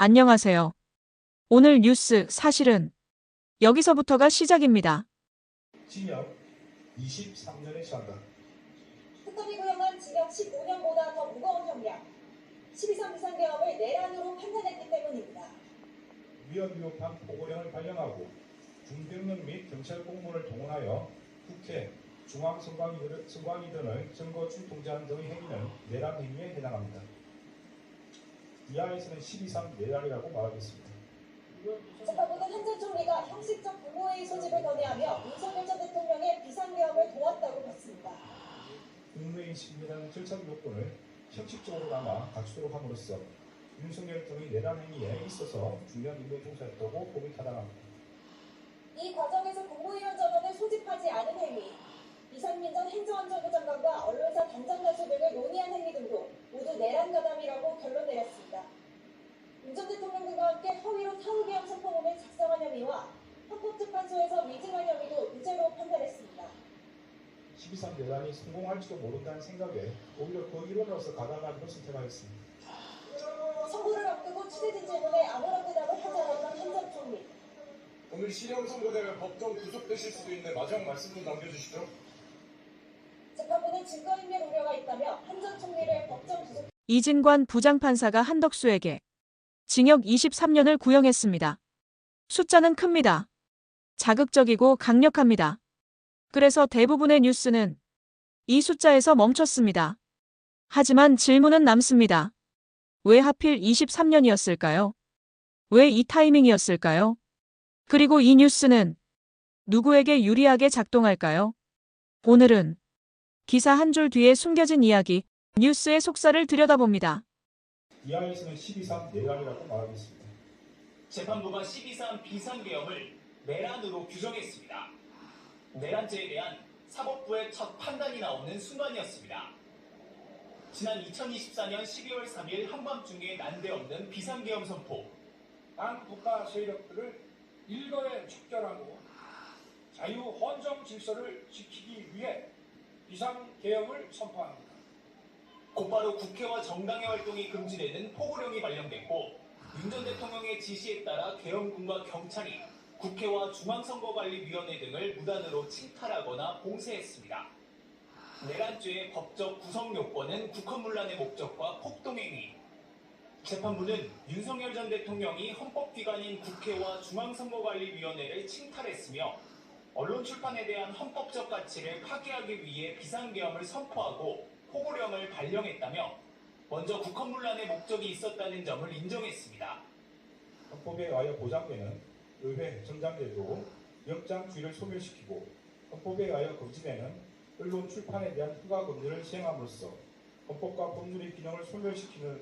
안녕하세요. 오늘 뉴스 사실은 여기서부터가 시작입니다. 징역 23년에 처한다. 특검이 구형한 징역 15년보다 더 무거운 형량, 12.3 비상계엄을 내란으로 판단했기 때문입니다. 위헌 위법한 보고령을 발령하고 중병력 및 경찰 공무원을 동원하여 국회, 중앙선관위 등을 증거 출동제하는 등의 행위는 내란 행위에 해당합니다. 이하에서는 12.3 내란이라고 말하겠습니다. 재판부는 한 전 총리가 형식적 국무회의 소집을 건의하며 윤석열 전 대통령의 비상계엄을 도왔다고 봤습니다. 국무회의 심의라는 절차적 요건을 형식적으로나마 갖추도록 함으로써 윤석열 등의 내란 행위에 있어서 중요한 임무에 종사했다고 보기 타당합니다. 이 과정에서 국무위원 전원을 소집하지 않은 행위, 이상민 전 행정안전부 장관과 언론사 단장 단수 등을 논의한 행위 등도 모두 내란 가담이라고 결론 내렸습니다. 윤 전 대통령 등과 함께 허위로 사후계엄 선포문을 작성한 혐의와 헌법재판소에서 위증한 혐의도 유죄로 판단했습니다. 12.3 내란이 성공할지도 모른다는 생각에 오히려 그 일원으로서 가담하기로 선택하였습니다. 선고를 앞두고 취재진 질문에 아무런 대답을 하지 않았던 한 전 총리. 오늘 실형 선고되면 법정 구속되실 수도 있는데 마지막 말씀 좀 남겨주시죠. 재판부는 증거인멸 우려가 있다며 한 전 총리를 법정 구속. 이진관 부장판사가 한덕수에게 징역 23년을 구형했습니다. 숫자는 큽니다. 자극적이고 강력합니다. 그래서 대부분의 뉴스는 이 숫자에서 멈췄습니다. 하지만 질문은 남습니다. 왜 하필 23년이었을까요? 왜 이 타이밍이었을까요? 그리고 이 뉴스는 누구에게 유리하게 작동할까요? 오늘은 기사 한 줄 뒤에 숨겨진 이야기, 뉴스의 속살을 들여다봅니다. 이하에서는 12.3 내란이라고 말하겠습니다. 재판부가 12.3 비상계엄을 내란으로 규정했습니다. 내란죄에 대한 사법부의 첫 판단이 나오는 순간이었습니다. 지난 2024년 12월 3일 한밤중에 난데없는 비상계엄 선포. 반국가 세력들을 일거에 척결하고 자유헌정 질서를 지키기 위해 비상계엄을 선포합니다. 곧바로 국회와 정당의 활동이 금지되는 포고령이 발령됐고 윤 전 대통령의 지시에 따라 계엄군과 경찰이 국회와 중앙선거관리위원회 등을 무단으로 침탈하거나 봉쇄했습니다. 내란죄의 법적 구성 요건은 국헌문란의 목적과 폭동행위. 재판부는 윤석열 전 대통령이 헌법기관인 국회와 중앙선거관리위원회를 침탈했으며 언론 출판에 대한 헌법적 가치를 파괴하기 위해 비상계엄을 선포하고 포고령을 발령했다며 먼저 국헌문란의 목적이 있었다는 점을 인정했습니다. 헌법에 의하여 보장되는 의회, 정당제도, 영장주의를 소멸시키고 헌법에 의하여 금지되는 언론 출판에 대한 허가 금지를 시행함으로써 헌법과 법률의 균형을 소멸시키는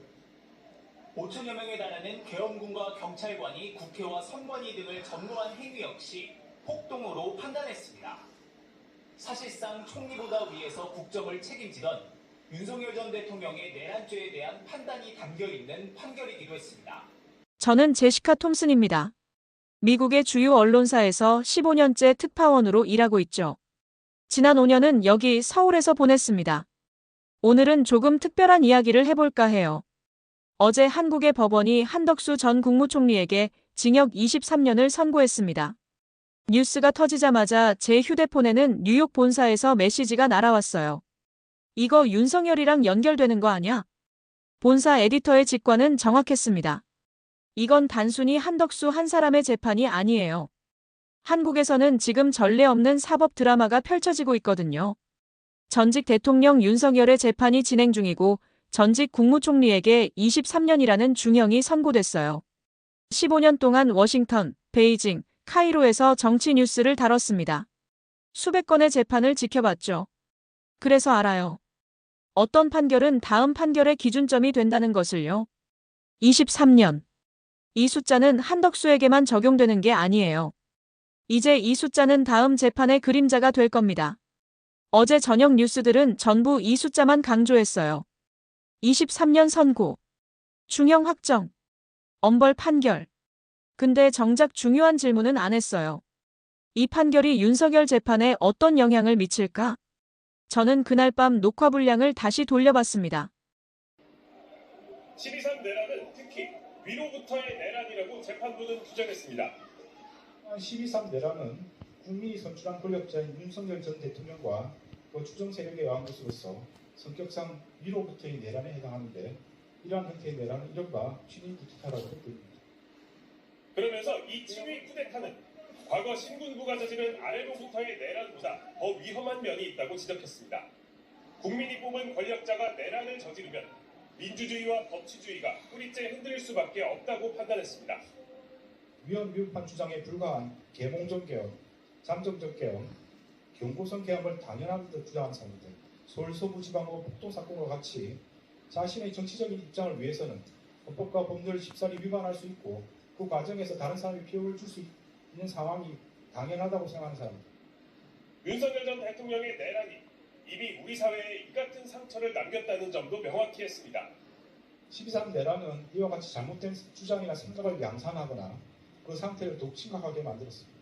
5천여 명에 달하는 계엄군과 경찰관이 국회와 선관위 등을 점거한 행위 역시 폭동으로 판단했습니다. 사실상 총리보다 위에서 국정을 책임지던 윤석열 전 대통령의 내란죄에 대한 판단이 담겨있는 판결이기도 했습니다. 저는 제시카 톰슨입니다. 미국의 주요 언론사에서 15년째 특파원으로 일하고 있죠. 지난 5년은 여기 서울에서 보냈습니다. 오늘은 조금 특별한 이야기를 해볼까 해요. 어제 한국의 법원이 한덕수 전 국무총리에게 징역 23년을 선고했습니다. 뉴스가 터지자마자 제 휴대폰에는 뉴욕 본사에서 메시지가 날아왔어요. 이거 윤석열이랑 연결되는 거 아냐? 본사 에디터의 직관은 정확했습니다. 이건 단순히 한덕수 한 사람의 재판이 아니에요. 한국에서는 지금 전례 없는 사법 드라마가 펼쳐지고 있거든요. 전직 대통령 윤석열의 재판이 진행 중이고 전직 국무총리에게 23년이라는 중형이 선고됐어요. 15년 동안 워싱턴, 베이징, 카이로에서 정치 뉴스를 다뤘습니다. 수백 건의 재판을 지켜봤죠. 그래서 알아요. 어떤 판결은 다음 판결의 기준점이 된다는 것을요. 23년. 이 숫자는 한덕수에게만 적용되는 게 아니에요. 이제 이 숫자는 다음 재판의 그림자가 될 겁니다. 어제 저녁 뉴스들은 전부 이 숫자만 강조했어요. 23년 선고. 중형 확정. 엄벌 판결. 근데 정작 중요한 질문은 안 했어요. 이 판결이 윤석열 재판에 어떤 영향을 미칠까? 저는 그날 밤 녹화 분량을 다시 돌려봤습니다. 12.3 내란은 특히 위로부터의 내란이라고 재판부는 규정했습니다. 12.3 내란은 국민이 선출한 권력자인 윤석열 전 대통령과 그 추정 세력에 의한 것으로서 성격상 위로부터의 내란에 해당하는데 이러한 형태의 내란은 이른바 친위 쿠데타라고 부릅니다. 그러면서 이 친위 쿠데타는 과거 신군부가 저지른 아래로부터의 내란보다 더 위험한 면이 있다고 지적했습니다. 국민이 뽑은 권력자가 내란을 저지르면 민주주의와 법치주의가 뿌리째 흔들릴 수밖에 없다고 판단했습니다. 위헌 위법한 주장에 불과한 계몽적 개혁, 잠정적 개혁, 경고성 개혁을 당연하다고 주장하는 사람들, 서울 서부지방법 폭동 사건과 같이 자신의 정치적인 입장을 위해서는 헌법과 법률을 쉽사리 위반할 수 있고 그 과정에서 다른 사람이 피해를 줄 수 있는 상황이 당연하다고 생각하는 사람들. 윤석열 전 대통령의 내란이 이미 우리 사회에 이 같은 상처를 남겼다는 점도 명확히 했습니다. 12.3 내란은 이와 같이 잘못된 주장이나 생각을 양산하거나 그 상태를 더욱 심각하게 만들었습니다.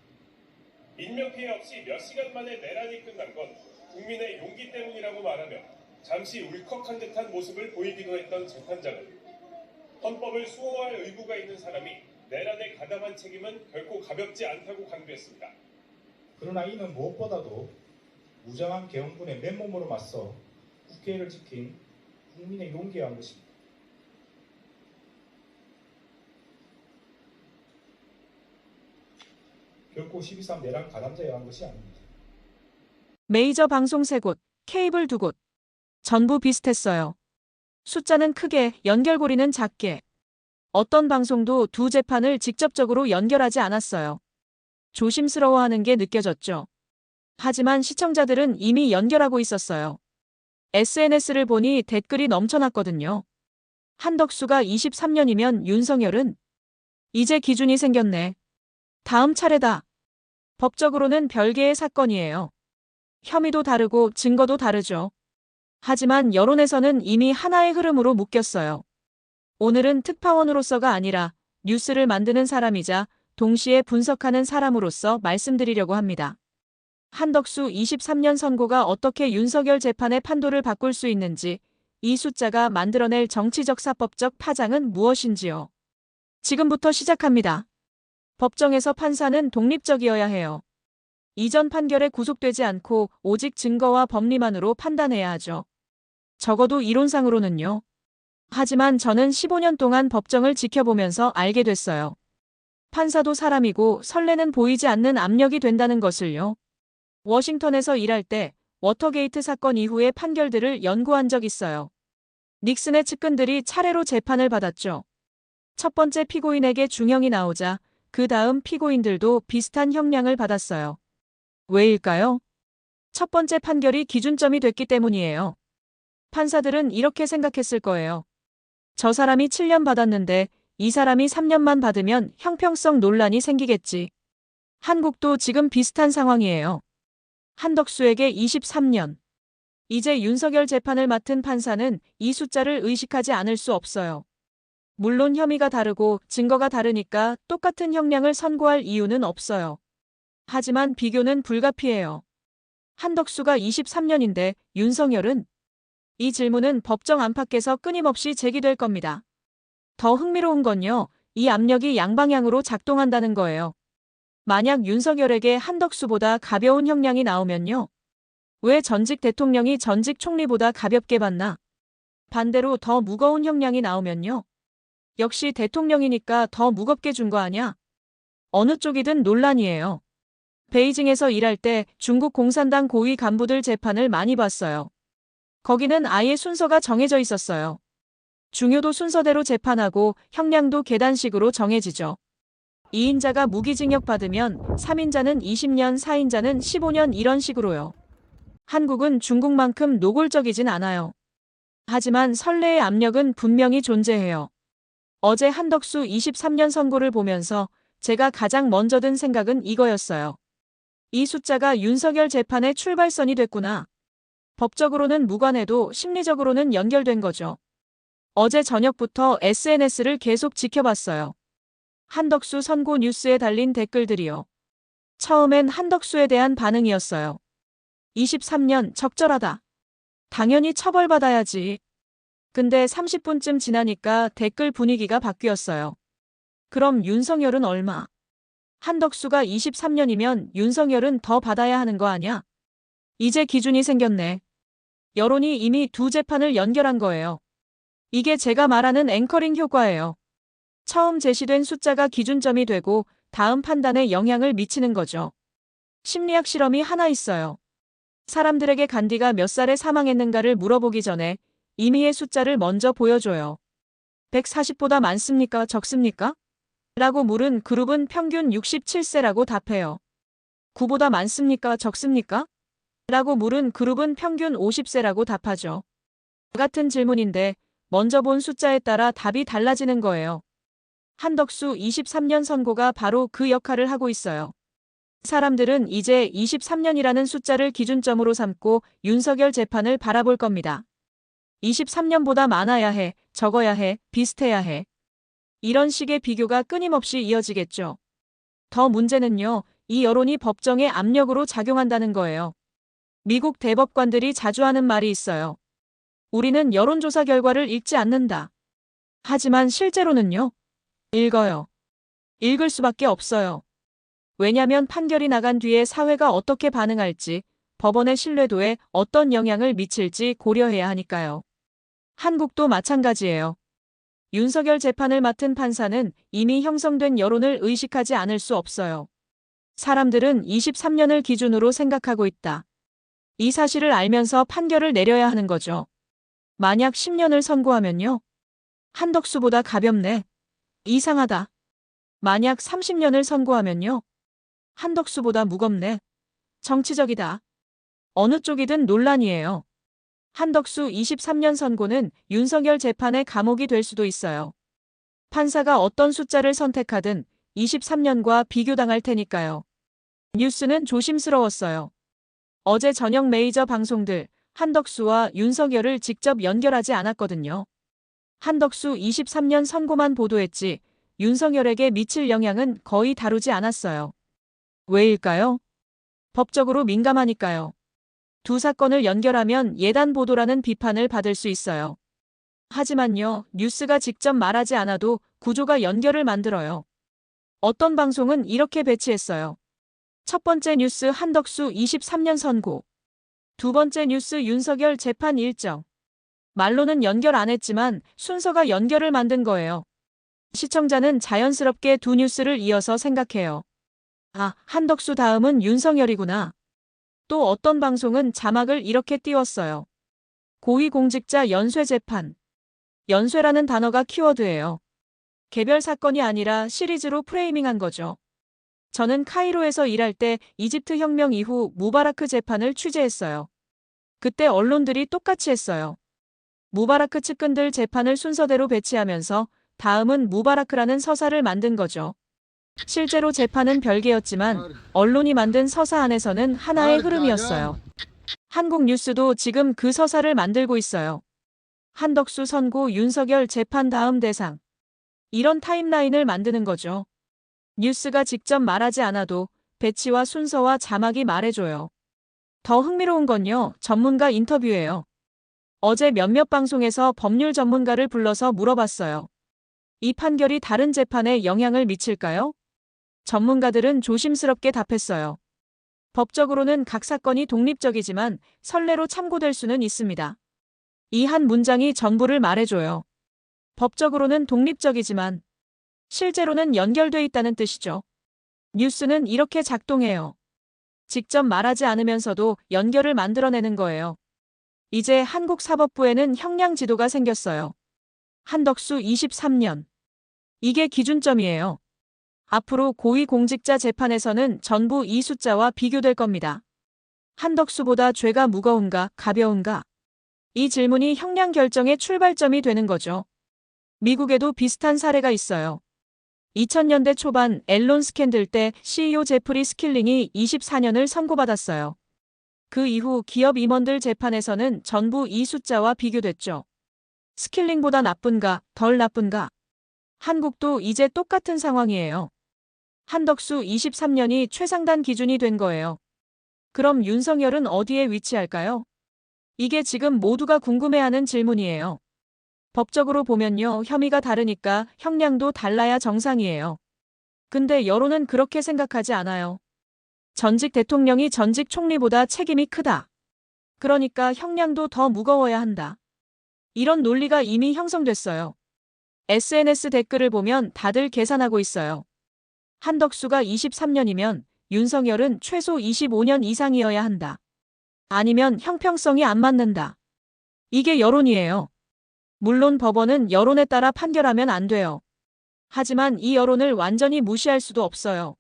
인명피해 없이 몇 시간 만에 내란이 끝난 건 국민의 용기 때문이라고 말하며 잠시 울컥한 듯한 모습을 보이기도 했던 재판장은 헌법을 수호할 의무가 있는 사람이 내란에 가담한 책임은 결코 가볍지 않다고 강조했습니다. 그러나 이는 무엇보다도 무장한 계엄군의 맨몸으로 맞서 국회를 지킨 국민의 용기에 한 것입니다. 결코 12.3 내란 가담자에 의한 것이 아닙니다. 메이저 방송 3곳, 케이블 2곳. 전부 비슷했어요. 숫자는 크게, 연결고리는 작게. 어떤 방송도 두 재판을 직접적으로 연결하지 않았어요. 조심스러워하는 게 느껴졌죠. 하지만 시청자들은 이미 연결하고 있었어요. SNS를 보니 댓글이 넘쳐났거든요. 한덕수가 23년이면 윤석열은 이제 기준이 생겼네. 다음 차례다. 법적으로는 별개의 사건이에요. 혐의도 다르고 증거도 다르죠. 하지만 여론에서는 이미 하나의 흐름으로 묶였어요. 오늘은 특파원으로서가 아니라 뉴스를 만드는 사람이자 동시에 분석하는 사람으로서 말씀드리려고 합니다. 한덕수 23년 선고가 어떻게 윤석열 재판의 판도를 바꿀 수 있는지, 이 숫자가 만들어낼 정치적 사법적 파장은 무엇인지요. 지금부터 시작합니다. 법정에서 판사는 독립적이어야 해요. 이전 판결에 구속되지 않고 오직 증거와 법리만으로 판단해야 하죠. 적어도 이론상으로는요. 하지만 저는 15년 동안 법정을 지켜보면서 알게 됐어요. 판사도 사람이고 선례는 보이지 않는 압력이 된다는 것을요. 워싱턴에서 일할 때 워터게이트 사건 이후의 판결들을 연구한 적 있어요. 닉슨의 측근들이 차례로 재판을 받았죠. 첫 번째 피고인에게 중형이 나오자 그 다음 피고인들도 비슷한 형량을 받았어요. 왜일까요? 첫 번째 판결이 기준점이 됐기 때문이에요. 판사들은 이렇게 생각했을 거예요. 저 사람이 7년 받았는데 이 사람이 3년만 받으면 형평성 논란이 생기겠지. 한국도 지금 비슷한 상황이에요. 한덕수에게 23년. 이제 윤석열 재판을 맡은 판사는 이 숫자를 의식하지 않을 수 없어요. 물론 혐의가 다르고 증거가 다르니까 똑같은 형량을 선고할 이유는 없어요. 하지만 비교는 불가피해요. 한덕수가 23년인데 윤석열은? 이 질문은 법정 안팎에서 끊임없이 제기될 겁니다. 더 흥미로운 건요, 이 압력이 양방향으로 작동한다는 거예요. 만약 윤석열에게 한덕수보다 가벼운 형량이 나오면요. 왜 전직 대통령이 전직 총리보다 가볍게 받나? 반대로 더 무거운 형량이 나오면요. 역시 대통령이니까 더 무겁게 준 거 아냐? 어느 쪽이든 논란이에요. 베이징에서 일할 때 중국 공산당 고위 간부들 재판을 많이 봤어요. 거기는 아예 순서가 정해져 있었어요. 중요도 순서대로 재판하고 형량도 계단식으로 정해지죠. 2인자가 무기징역 받으면 3인자는 20년, 4인자는 15년 이런 식으로요. 한국은 중국만큼 노골적이진 않아요. 하지만 선례의 압력은 분명히 존재해요. 어제 한덕수 23년 선고를 보면서 제가 가장 먼저 든 생각은 이거였어요. 이 숫자가 윤석열 재판의 출발선이 됐구나. 법적으로는 무관해도 심리적으로는 연결된 거죠. 어제 저녁부터 SNS를 계속 지켜봤어요. 한덕수 선고 뉴스에 달린 댓글들이요. 처음엔 한덕수에 대한 반응이었어요. 23년 적절하다. 당연히 처벌받아야지. 근데 30분쯤 지나니까 댓글 분위기가 바뀌었어요. 그럼 윤석열은 얼마? 한덕수가 23년이면 윤석열은 더 받아야 하는 거 아냐? 이제 기준이 생겼네. 여론이 이미 두 재판을 연결한 거예요. 이게 제가 말하는 앵커링 효과예요. 처음 제시된 숫자가 기준점이 되고 다음 판단에 영향을 미치는 거죠. 심리학 실험이 하나 있어요. 사람들에게 간디가 몇 살에 사망했는가를 물어보기 전에 임의의 숫자를 먼저 보여줘요. 140보다 많습니까? 적습니까? 라고 물은 그룹은 평균 67세라고 답해요. 9보다 많습니까? 적습니까? 라고 물은 그룹은 평균 50세라고 답하죠. 같은 질문인데 먼저 본 숫자에 따라 답이 달라지는 거예요. 한덕수 23년 선고가 바로 그 역할을 하고 있어요. 사람들은 이제 23년이라는 숫자를 기준점으로 삼고 윤석열 재판을 바라볼 겁니다. 23년보다 많아야 해, 적어야 해, 비슷해야 해. 이런 식의 비교가 끊임없이 이어지겠죠. 더 문제는요, 이 여론이 법정의 압력으로 작용한다는 거예요. 미국 대법관들이 자주 하는 말이 있어요. 우리는 여론조사 결과를 읽지 않는다. 하지만 실제로는요, 읽어요. 읽을 수밖에 없어요. 왜냐면 판결이 나간 뒤에 사회가 어떻게 반응할지, 법원의 신뢰도에 어떤 영향을 미칠지 고려해야 하니까요. 한국도 마찬가지예요. 윤석열 재판을 맡은 판사는 이미 형성된 여론을 의식하지 않을 수 없어요. 사람들은 23년을 기준으로 생각하고 있다. 이 사실을 알면서 판결을 내려야 하는 거죠. 만약 10년을 선고하면요. 한덕수보다 가볍네. 이상하다. 만약 30년을 선고하면요. 한덕수보다 무겁네. 정치적이다. 어느 쪽이든 논란이에요. 한덕수 23년 선고는 윤석열 재판의 감옥이 될 수도 있어요. 판사가 어떤 숫자를 선택하든 23년과 비교당할 테니까요. 뉴스는 조심스러웠어요. 어제 저녁 메이저 방송들 한덕수와 윤석열을 직접 연결하지 않았거든요. 한덕수 23년 선고만 보도했지 윤석열에게 미칠 영향은 거의 다루지 않았어요. 왜일까요? 법적으로 민감하니까요. 두 사건을 연결하면 예단 보도라는 비판을 받을 수 있어요. 하지만요, 뉴스가 직접 말하지 않아도 구조가 연결을 만들어요. 어떤 방송은 이렇게 배치했어요. 첫 번째 뉴스 한덕수 23년 선고. 두 번째 뉴스 윤석열 재판 일정. 말로는 연결 안 했지만 순서가 연결을 만든 거예요. 시청자는 자연스럽게 두 뉴스를 이어서 생각해요. 아, 한덕수 다음은 윤석열이구나. 또 어떤 방송은 자막을 이렇게 띄웠어요. 고위공직자 연쇄 재판. 연쇄라는 단어가 키워드예요. 개별 사건이 아니라 시리즈로 프레이밍한 거죠. 저는 카이로에서 일할 때 이집트 혁명 이후 무바라크 재판을 취재했어요. 그때 언론들이 똑같이 했어요. 무바라크 측근들 재판을 순서대로 배치하면서 다음은 무바라크라는 서사를 만든 거죠. 실제로 재판은 별개였지만 언론이 만든 서사 안에서는 하나의 흐름이었어요. 한국 뉴스도 지금 그 서사를 만들고 있어요. 한덕수 선고 윤석열 재판 다음 대상. 이런 타임라인을 만드는 거죠. 뉴스가 직접 말하지 않아도 배치와 순서와 자막이 말해줘요. 더 흥미로운 건요, 전문가 인터뷰예요. 어제 몇몇 방송에서 법률 전문가를 불러서 물어봤어요. 이 판결이 다른 재판에 영향을 미칠까요? 전문가들은 조심스럽게 답했어요. 법적으로는 각 사건이 독립적이지만 선례로 참고될 수는 있습니다. 이 한 문장이 전부를 말해줘요. 법적으로는 독립적이지만 실제로는 연결돼 있다는 뜻이죠. 뉴스는 이렇게 작동해요. 직접 말하지 않으면서도 연결을 만들어내는 거예요. 이제 한국 사법부에는 형량 지도가 생겼어요. 한덕수 23년. 이게 기준점이에요. 앞으로 고위공직자 재판에서는 전부 이 숫자와 비교될 겁니다. 한덕수보다 죄가 무거운가, 가벼운가? 이 질문이 형량 결정의 출발점이 되는 거죠. 미국에도 비슷한 사례가 있어요. 2000년대 초반 앨런 스캔들 때 CEO 제프리 스킬링이 24년을 선고받았어요. 그 이후 기업 임원들 재판에서는 전부 이 숫자와 비교됐죠. 스킬링보다 나쁜가, 덜 나쁜가? 한국도 이제 똑같은 상황이에요. 한덕수 23년이 최상단 기준이 된 거예요. 그럼 윤석열은 어디에 위치할까요? 이게 지금 모두가 궁금해하는 질문이에요. 법적으로 보면요, 혐의가 다르니까 형량도 달라야 정상이에요. 근데 여론은 그렇게 생각하지 않아요. 전직 대통령이 전직 총리보다 책임이 크다. 그러니까 형량도 더 무거워야 한다. 이런 논리가 이미 형성됐어요. SNS 댓글을 보면 다들 계산하고 있어요. 한덕수가 23년이면 윤석열은 최소 25년 이상이어야 한다. 아니면 형평성이 안 맞는다. 이게 여론이에요. 물론 법원은 여론에 따라 판결하면 안 돼요. 하지만 이 여론을 완전히 무시할 수도 없어요.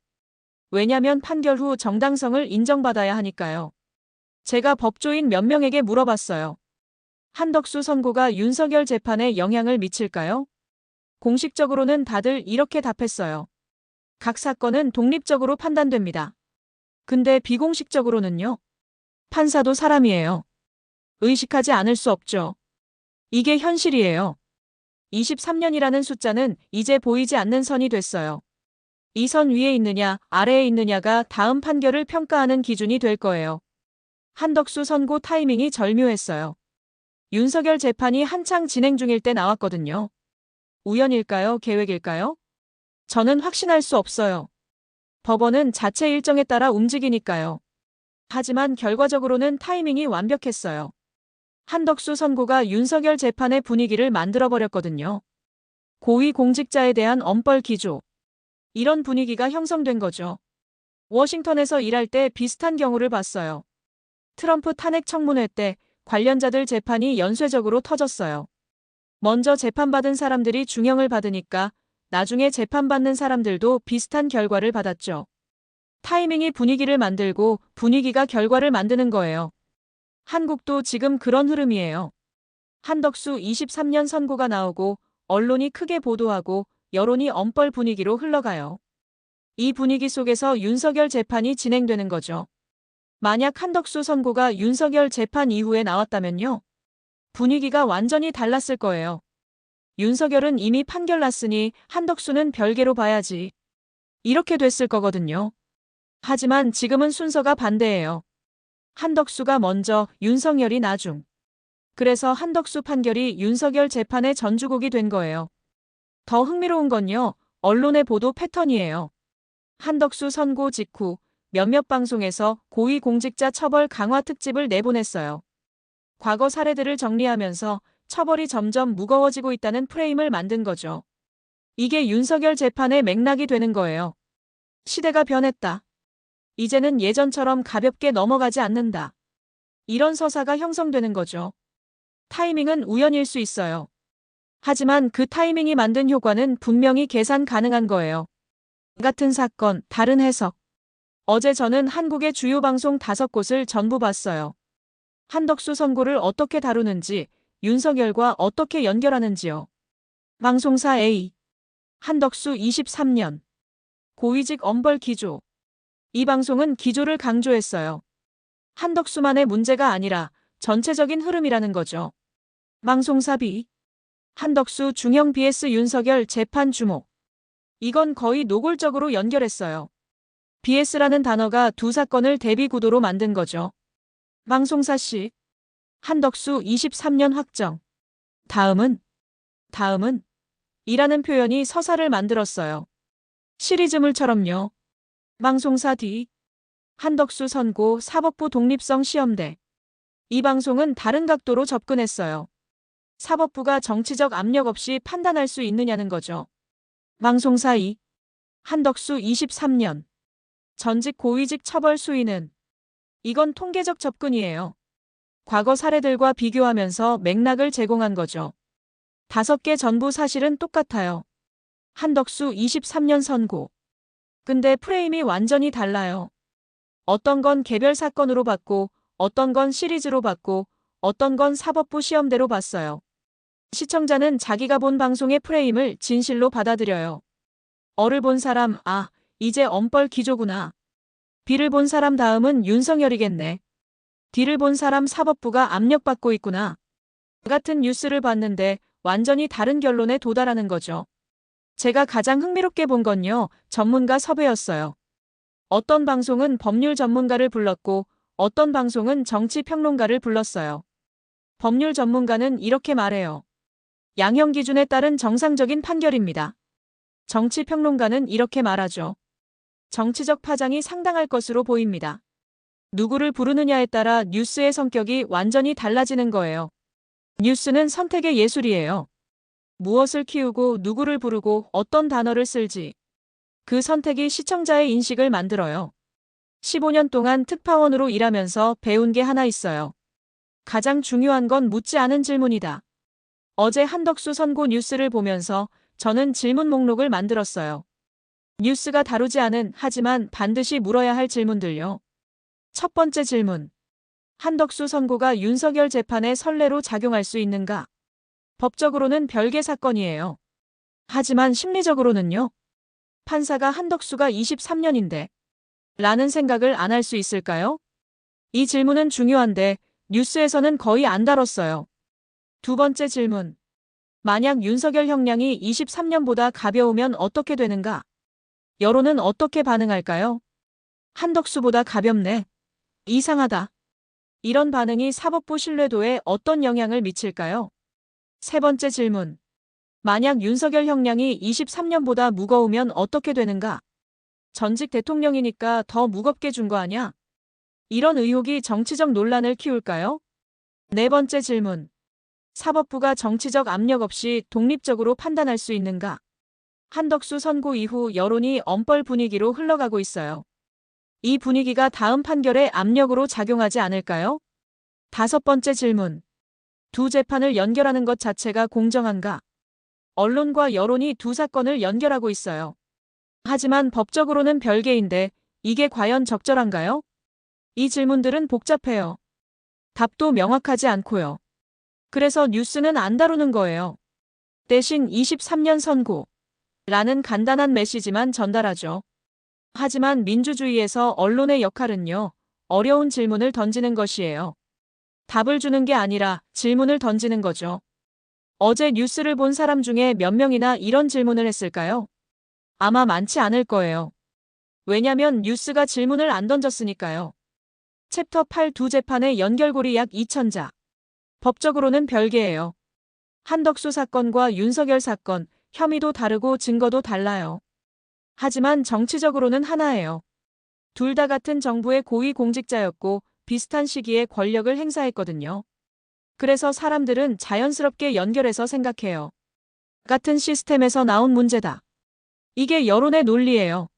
왜냐면 판결 후 정당성을 인정받아야 하니까요. 제가 법조인 몇 명에게 물어봤어요. 한덕수 선고가 윤석열 재판에 영향을 미칠까요? 공식적으로는 다들 이렇게 답했어요. 각 사건은 독립적으로 판단됩니다. 근데 비공식적으로는요? 판사도 사람이에요. 의식하지 않을 수 없죠. 이게 현실이에요. 23년이라는 숫자는 이제 보이지 않는 선이 됐어요. 이 선 위에 있느냐, 아래에 있느냐가 다음 판결을 평가하는 기준이 될 거예요. 한덕수 선고 타이밍이 절묘했어요. 윤석열 재판이 한창 진행 중일 때 나왔거든요. 우연일까요? 계획일까요? 저는 확신할 수 없어요. 법원은 자체 일정에 따라 움직이니까요. 하지만 결과적으로는 타이밍이 완벽했어요. 한덕수 선고가 윤석열 재판의 분위기를 만들어버렸거든요. 고위 공직자에 대한 엄벌 기조. 이런 분위기가 형성된 거죠. 워싱턴에서 일할 때 비슷한 경우를 봤어요. 트럼프 탄핵 청문회 때 관련자들 재판이 연쇄적으로 터졌어요. 먼저 재판받은 사람들이 중형을 받으니까 나중에 재판받는 사람들도 비슷한 결과를 받았죠. 타이밍이 분위기를 만들고 분위기가 결과를 만드는 거예요. 한국도 지금 그런 흐름이에요. 한덕수 23년 선고가 나오고 언론이 크게 보도하고 여론이 엄벌 분위기로 흘러가요. 이 분위기 속에서 윤석열 재판이 진행되는 거죠. 만약 한덕수 선고가 윤석열 재판 이후에 나왔다면요. 분위기가 완전히 달랐을 거예요. 윤석열은 이미 판결 났으니 한덕수는 별개로 봐야지. 이렇게 됐을 거거든요. 하지만 지금은 순서가 반대예요. 한덕수가 먼저, 윤석열이 나중. 그래서 한덕수 판결이 윤석열 재판의 전주곡이 된 거예요. 더 흥미로운 건요, 언론의 보도 패턴이에요. 한덕수 선고 직후 몇몇 방송에서 고위공직자 처벌 강화 특집을 내보냈어요. 과거 사례들을 정리하면서 처벌이 점점 무거워지고 있다는 프레임을 만든 거죠. 이게 윤석열 재판의 맥락이 되는 거예요. 시대가 변했다. 이제는 예전처럼 가볍게 넘어가지 않는다. 이런 서사가 형성되는 거죠. 타이밍은 우연일 수 있어요. 하지만 그 타이밍이 만든 효과는 분명히 계산 가능한 거예요. 같은 사건, 다른 해석. 어제 저는 한국의 주요 방송 5곳을 전부 봤어요. 한덕수 선고를 어떻게 다루는지, 윤석열과 어떻게 연결하는지요. 방송사 A. 한덕수 23년. 고위직 엄벌 기조. 이 방송은 기조를 강조했어요. 한덕수만의 문제가 아니라 전체적인 흐름이라는 거죠. 방송사 B. 한덕수 중형 vs 윤석열 재판 주목. 이건 거의 노골적으로 연결했어요. BS라는 단어가 두 사건을 대비 구도로 만든 거죠. 방송사 C. 한덕수 23년 확정. 다음은 이라는 표현이 서사를 만들었어요. 시리즈물처럼요. 방송사 D. 한덕수 선고 사법부 독립성 시험대. 이 방송은 다른 각도로 접근했어요. 사법부가 정치적 압력 없이 판단할 수 있느냐는 거죠. 방송사 2. 한덕수 23년. 전직 고위직 처벌 수위는. 이건 통계적 접근이에요. 과거 사례들과 비교하면서 맥락을 제공한 거죠. 5개 전부 사실은 똑같아요. 한덕수 23년 선고. 근데 프레임이 완전히 달라요. 어떤 건 개별 사건으로 봤고, 어떤 건 시리즈로 봤고, 어떤 건 사법부 시험대로 봤어요. 시청자는 자기가 본 방송의 프레임을 진실로 받아들여요. 어를 본 사람, 아, 이제 엄벌 기조구나. B를 본 사람 다음은 윤석열이겠네. D를 본 사람 사법부가 압력받고 있구나. 같은 뉴스를 봤는데 완전히 다른 결론에 도달하는 거죠. 제가 가장 흥미롭게 본 건요, 전문가 섭외였어요. 어떤 방송은 법률 전문가를 불렀고 어떤 방송은 정치 평론가를 불렀어요. 법률 전문가는 이렇게 말해요. 양형 기준에 따른 정상적인 판결입니다. 정치평론가는 이렇게 말하죠. 정치적 파장이 상당할 것으로 보입니다. 누구를 부르느냐에 따라 뉴스의 성격이 완전히 달라지는 거예요. 뉴스는 선택의 예술이에요. 무엇을 키우고 누구를 부르고 어떤 단어를 쓸지. 그 선택이 시청자의 인식을 만들어요. 15년 동안 특파원으로 일하면서 배운 게 하나 있어요. 가장 중요한 건 묻지 않은 질문이다. 어제 한덕수 선고 뉴스를 보면서 저는 질문 목록을 만들었어요. 뉴스가 다루지 않은 하지만 반드시 물어야 할 질문들요. 첫 번째 질문. 한덕수 선고가 윤석열 재판의 선례로 작용할 수 있는가? 법적으로는 별개 사건이에요. 하지만 심리적으로는요? 판사가 한덕수가 23년인데 라는 생각을 안 할 수 있을까요? 이 질문은 중요한데 뉴스에서는 거의 안 다뤘어요. 두 번째 질문. 만약 윤석열 형량이 23년보다 가벼우면 어떻게 되는가? 여론은 어떻게 반응할까요? 한덕수보다 가볍네. 이상하다. 이런 반응이 사법부 신뢰도에 어떤 영향을 미칠까요? 세 번째 질문. 만약 윤석열 형량이 23년보다 무거우면 어떻게 되는가? 전직 대통령이니까 더 무겁게 준 거 아냐? 이런 의혹이 정치적 논란을 키울까요? 네 번째 질문. 사법부가 정치적 압력 없이 독립적으로 판단할 수 있는가? 한덕수 선고 이후 여론이 엄벌 분위기로 흘러가고 있어요. 이 분위기가 다음 판결에 압력으로 작용하지 않을까요? 다섯 번째 질문. 두 재판을 연결하는 것 자체가 공정한가? 언론과 여론이 두 사건을 연결하고 있어요. 하지만 법적으로는 별개인데 이게 과연 적절한가요? 이 질문들은 복잡해요. 답도 명확하지 않고요. 그래서 뉴스는 안 다루는 거예요. 대신 23년 선고 라는 간단한 메시지만 전달하죠. 하지만 민주주의에서 언론의 역할은요, 어려운 질문을 던지는 것이에요. 답을 주는 게 아니라 질문을 던지는 거죠. 어제 뉴스를 본 사람 중에 몇 명이나 이런 질문을 했을까요? 아마 많지 않을 거예요. 왜냐면 뉴스가 질문을 안 던졌으니까요. 챕터 8 두 재판의 연결고리 약 2,000자. 법적으로는 별개예요. 한덕수 사건과 윤석열 사건, 혐의도 다르고 증거도 달라요. 하지만 정치적으로는 하나예요. 둘 다 같은 정부의 고위 공직자였고 비슷한 시기에 권력을 행사했거든요. 그래서 사람들은 자연스럽게 연결해서 생각해요. 같은 시스템에서 나온 문제다. 이게 여론의 논리예요.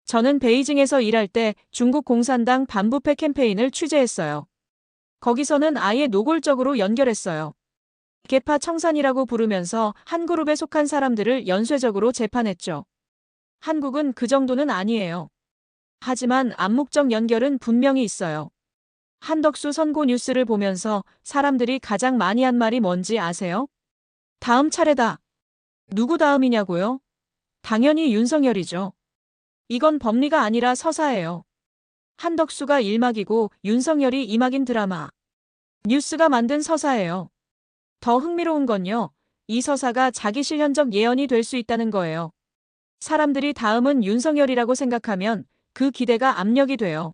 저는 베이징에서 일할 때 중국 공산당 반부패 캠페인을 취재했어요. 거기서는 아예 노골적으로 연결했어요. 계파 청산이라고 부르면서 한 그룹에 속한 사람들을 연쇄적으로 재판했죠. 한국은 그 정도는 아니에요. 하지만 암묵적 연결은 분명히 있어요. 한덕수 선고 뉴스를 보면서 사람들이 가장 많이 한 말이 뭔지 아세요? 다음 차례다. 누구 다음이냐고요? 당연히 윤석열이죠. 이건 법리가 아니라 서사예요. 한덕수가 1막이고 윤석열이 2막인 드라마. 뉴스가 만든 서사예요. 더 흥미로운 건요, 이 서사가 자기 실현적 예언이 될 수 있다는 거예요. 사람들이 다음은 윤석열이라고 생각하면 그 기대가 압력이 돼요.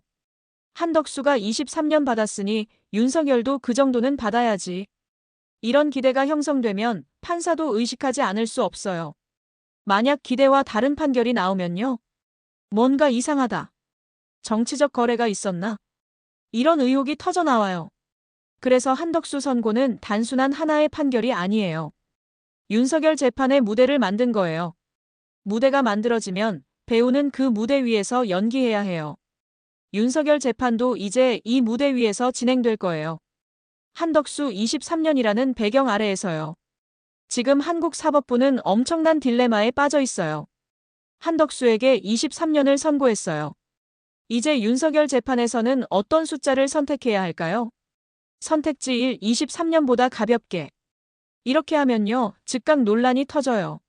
한덕수가 23년 받았으니 윤석열도 그 정도는 받아야지. 이런 기대가 형성되면 판사도 의식하지 않을 수 없어요. 만약 기대와 다른 판결이 나오면요. 뭔가 이상하다. 정치적 거래가 있었나? 이런 의혹이 터져 나와요. 그래서 한덕수 선고는 단순한 하나의 판결이 아니에요. 윤석열 재판의 무대를 만든 거예요. 무대가 만들어지면 배우는 그 무대 위에서 연기해야 해요. 윤석열 재판도 이제 이 무대 위에서 진행될 거예요. 한덕수 23년이라는 배경 아래에서요. 지금 한국 사법부는 엄청난 딜레마에 빠져 있어요. 한덕수에게 23년을 선고했어요. 이제 윤석열 재판에서는 어떤 숫자를 선택해야 할까요? 선택지 1, 23년보다 가볍게. 이렇게 하면요, 즉각 논란이 터져요.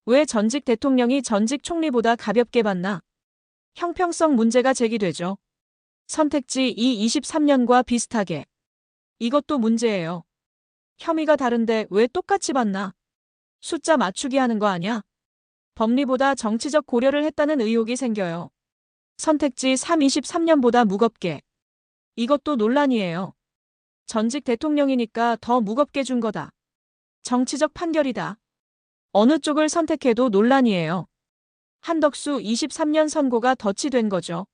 왜 전직 대통령이 전직 총리보다 가볍게 받나? 형평성 문제가 제기되죠. 선택지 2, 23년과 비슷하게. 이것도 문제예요. 혐의가 다른데 왜 똑같이 받나? 숫자 맞추기 하는 거 아냐? 법리보다 정치적 고려를 했다는 의혹이 생겨요. 선택지 3, 23년보다 무겁게. 이것도 논란이에요. 전직 대통령이니까 더 무겁게 준 거다. 정치적 판결이다. 어느 쪽을 선택해도 논란이에요. 한덕수 23년 선고가 덫이 된 거죠.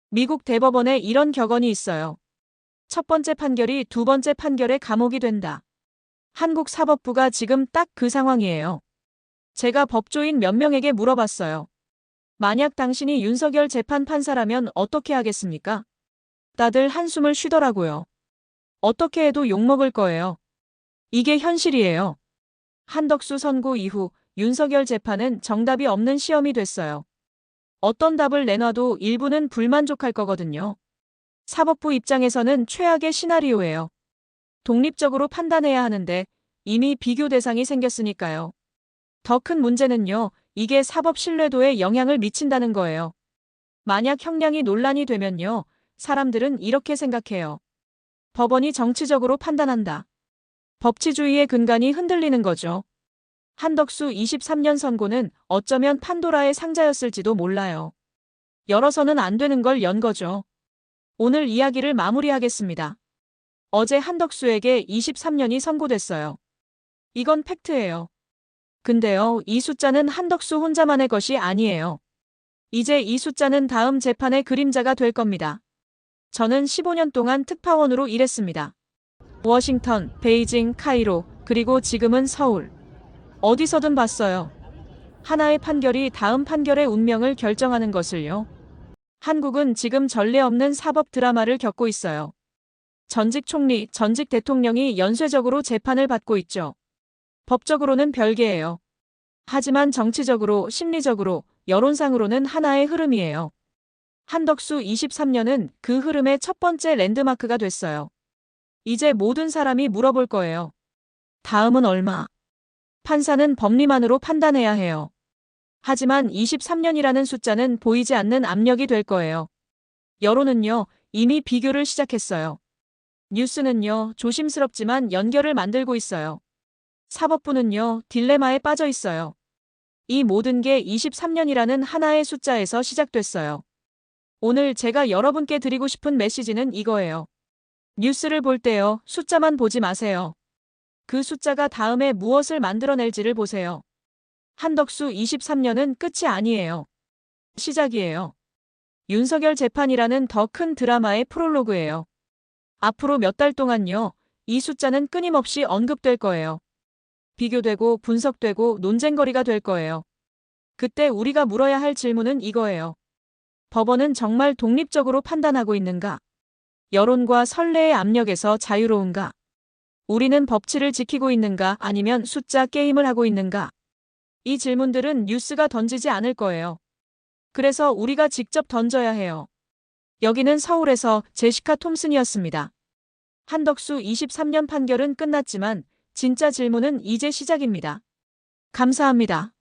미국 대법원에 이런 격언이 있어요. 첫 번째 판결이 두 번째 판결의 감옥이 된다. 한국 사법부가 지금 딱 그 상황이에요. 제가 법조인 몇 명에게 물어봤어요. 만약 당신이 윤석열 재판 판사라면 어떻게 하겠습니까? 다들 한숨을 쉬더라고요. 어떻게 해도 욕먹을 거예요. 이게 현실이에요. 한덕수 선고 이후 윤석열 재판은 정답이 없는 시험이 됐어요. 어떤 답을 내놔도 일부는 불만족할 거거든요. 사법부 입장에서는 최악의 시나리오예요. 독립적으로 판단해야 하는데 이미 비교 대상이 생겼으니까요. 더 큰 문제는요, 이게 사법 신뢰도에 영향을 미친다는 거예요. 만약 형량이 논란이 되면요, 사람들은 이렇게 생각해요. 법원이 정치적으로 판단한다. 법치주의의 근간이 흔들리는 거죠. 한덕수 23년 선고는 어쩌면 판도라의 상자였을지도 몰라요. 열어서는 안 되는 걸 연 거죠. 오늘 이야기를 마무리하겠습니다. 어제 한덕수에게 23년이 선고됐어요. 이건 팩트예요. 근데요, 이 숫자는 한덕수 혼자만의 것이 아니에요. 이제 이 숫자는 다음 재판의 그림자가 될 겁니다. 저는 15년 동안 특파원으로 일했습니다. 워싱턴, 베이징, 카이로, 그리고 지금은 서울. 어디서든 봤어요. 하나의 판결이 다음 판결의 운명을 결정하는 것을요. 한국은 지금 전례 없는 사법 드라마를 겪고 있어요. 전직 총리, 전직 대통령이 연쇄적으로 재판을 받고 있죠. 법적으로는 별개예요. 하지만 정치적으로, 심리적으로, 여론상으로는 하나의 흐름이에요. 한덕수 23년은 그 흐름의 첫 번째 랜드마크가 됐어요. 이제 모든 사람이 물어볼 거예요. 다음은 얼마? 판사는 법리만으로 판단해야 해요. 하지만 23년이라는 숫자는 보이지 않는 압력이 될 거예요. 여론은요, 이미 비교를 시작했어요. 뉴스는요, 조심스럽지만 연결을 만들고 있어요. 사법부는요, 딜레마에 빠져 있어요. 이 모든 게 23년이라는 하나의 숫자에서 시작됐어요. 오늘 제가 여러분께 드리고 싶은 메시지는 이거예요. 뉴스를 볼 때요, 숫자만 보지 마세요. 그 숫자가 다음에 무엇을 만들어낼지를 보세요. 한덕수 23년은 끝이 아니에요. 시작이에요. 윤석열 재판이라는 더 큰 드라마의 프롤로그예요. 앞으로 몇 달 동안요, 이 숫자는 끊임없이 언급될 거예요. 비교되고 분석되고 논쟁거리가 될 거예요. 그때 우리가 물어야 할 질문은 이거예요. 법원은 정말 독립적으로 판단하고 있는가? 여론과 선례의 압력에서 자유로운가? 우리는 법치를 지키고 있는가 아니면 숫자 게임을 하고 있는가? 이 질문들은 뉴스가 던지지 않을 거예요. 그래서 우리가 직접 던져야 해요. 여기는 서울에서 제시카 톰슨이었습니다. 한덕수 23년 판결은 끝났지만 진짜 질문은 이제 시작입니다. 감사합니다.